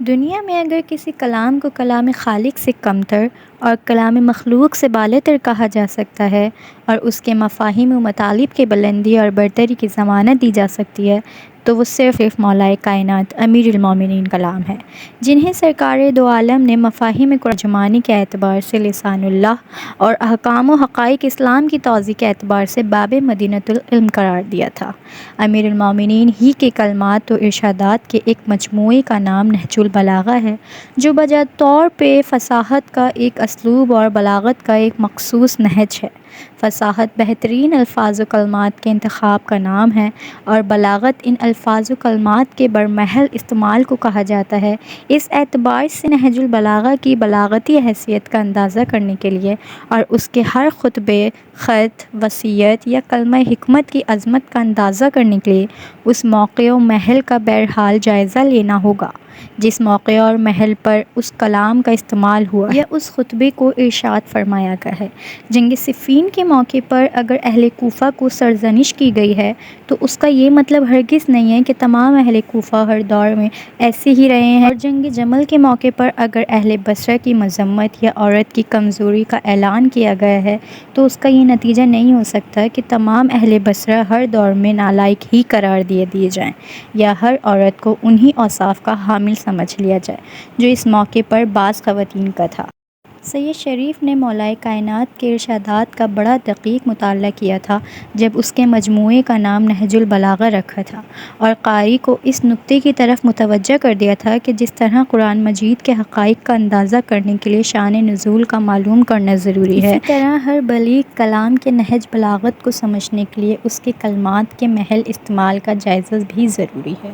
دنیا میں اگر کسی کلام کو کلام خالق سے کمتر اور کلام مخلوق سے بالاتر کہا جا سکتا ہے، اور اس کے مفاہیم و مطالب کے بلندی اور برتری کی ضمانت دی جا سکتی ہے، تو وہ صرف مولا کائنات امیر المومنین کلام ہے، جنہیں سرکار دو عالم نے مفاہیم ترجمانی کے اعتبار سے لسان اللہ اور احکام و حقائق اسلام کی توضیح کے اعتبار سے باب مدینۃ العلم قرار دیا تھا۔ امیر المومنین ہی کے کلمات و ارشادات کے ایک مجموعے کا نام نہج البلاغہ ہے، جو بجا طور پہ فصاحت کا ایک اسلوب اور بلاغت کا ایک مخصوص نہج ہے۔ فصاحت بہترین الفاظ و کلمات کے انتخاب کا نام ہے، اور بلاغت ان الفاظ و کلمات کے برمحل استعمال کو کہا جاتا ہے۔ اس اعتبار سے نہج البلاغہ کی بلاغتی حیثیت کا اندازہ کرنے کے لیے اور اس کے ہر خطبے، خط، وصیت یا کلمہ حکمت کی عظمت کا اندازہ کرنے کے لیے اس موقع و محل کا بہرحال جائزہ لینا ہوگا جس موقع اور محل پر اس کلام کا استعمال ہوا یا اس خطبے کو ارشاد فرمایا گیا ہے۔ جنگ صفین کے موقع پر اگر اہل کوفہ کو سرزنش کی گئی ہے تو اس کا یہ مطلب ہرگز نہیں ہے کہ تمام اہل کوفہ ہر دور میں ایسے ہی رہے ہیں، اور جنگ جمل کے موقع پر اگر اہل بصرہ کی مذمت یا عورت کی کمزوری کا اعلان کیا گیا ہے تو اس کا یہ نتیجہ نہیں ہو سکتا کہ تمام اہل بصرہ ہر دور میں نالائق ہی قرار دیے جائیں، یا ہر عورت کو انہی اوصاف کا حامل سمجھ لیا جائے جو اس موقع پر بعض خواتین کا تھا۔ سید شریف نے مولا کائنات کے ارشادات کا بڑا دقیق مطالعہ کیا تھا جب اس کے مجموعے کا نام نہج البلاغہ رکھا تھا، اور قاری کو اس نکتے کی طرف متوجہ کر دیا تھا کہ جس طرح قرآن مجید کے حقائق کا اندازہ کرنے کے لیے شان نزول کا معلوم کرنا ضروری ہے، اسی طرح ہر بلیغ کلام کے نہج بلاغت کو سمجھنے کے لیے اس کے کلمات کے محل استعمال کا جائزہ بھی ضروری ہے۔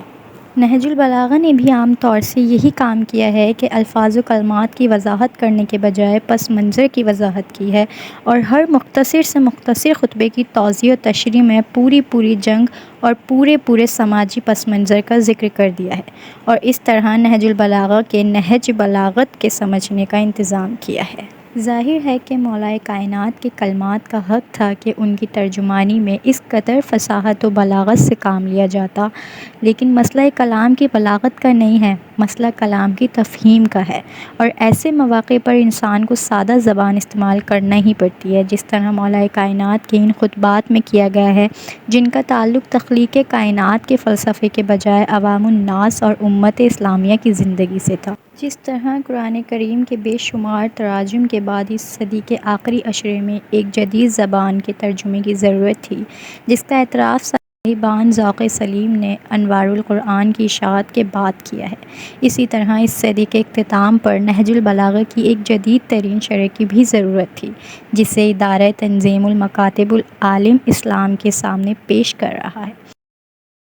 نہج البلاغہ نے بھی عام طور سے یہی کام کیا ہے کہ الفاظ و کلمات کی وضاحت کرنے کے بجائے پس منظر کی وضاحت کی ہے، اور ہر مختصر سے مختصر خطبے کی توضیح و تشریح میں پوری جنگ اور پورے سماجی پس منظر کا ذکر کر دیا ہے، اور اس طرح نہج البلاغہ کے نہج بلاغت کے سمجھنے کا انتظام کیا ہے۔ ظاہر ہے کہ مولا کائنات کے کلمات کا حق تھا کہ ان کی ترجمانی میں اس قدر فصاحت و بلاغت سے کام لیا جاتا، لیکن مسئلہ کلام کی بلاغت کا نہیں ہے، مسئلہ کلام کی تفہیم کا ہے، اور ایسے مواقع پر انسان کو سادہ زبان استعمال کرنا ہی پڑتی ہے، جس طرح مولا کائنات کے ان خطبات میں کیا گیا ہے جن کا تعلق تخلیق کائنات کے فلسفے کے بجائے عوام الناس اور امت اسلامیہ کی زندگی سے تھا۔ جس طرح قرآن کریم کے بے شمار تراجم کے بعد اس صدی کے آخری عشرے میں ایک جدید زبان کے ترجمے کی ضرورت تھی، جس کا اعتراف صاحبان ذوق سلیم نے انوار القرآن کی اشاعت کے بعد کیا ہے، اسی طرح اس صدی کے اختتام پر نہج البلاغہ کی ایک جدید ترین شرح کی بھی ضرورت تھی، جسے ادارہ تنظیم المکاتب العالم اسلام کے سامنے پیش کر رہا ہے۔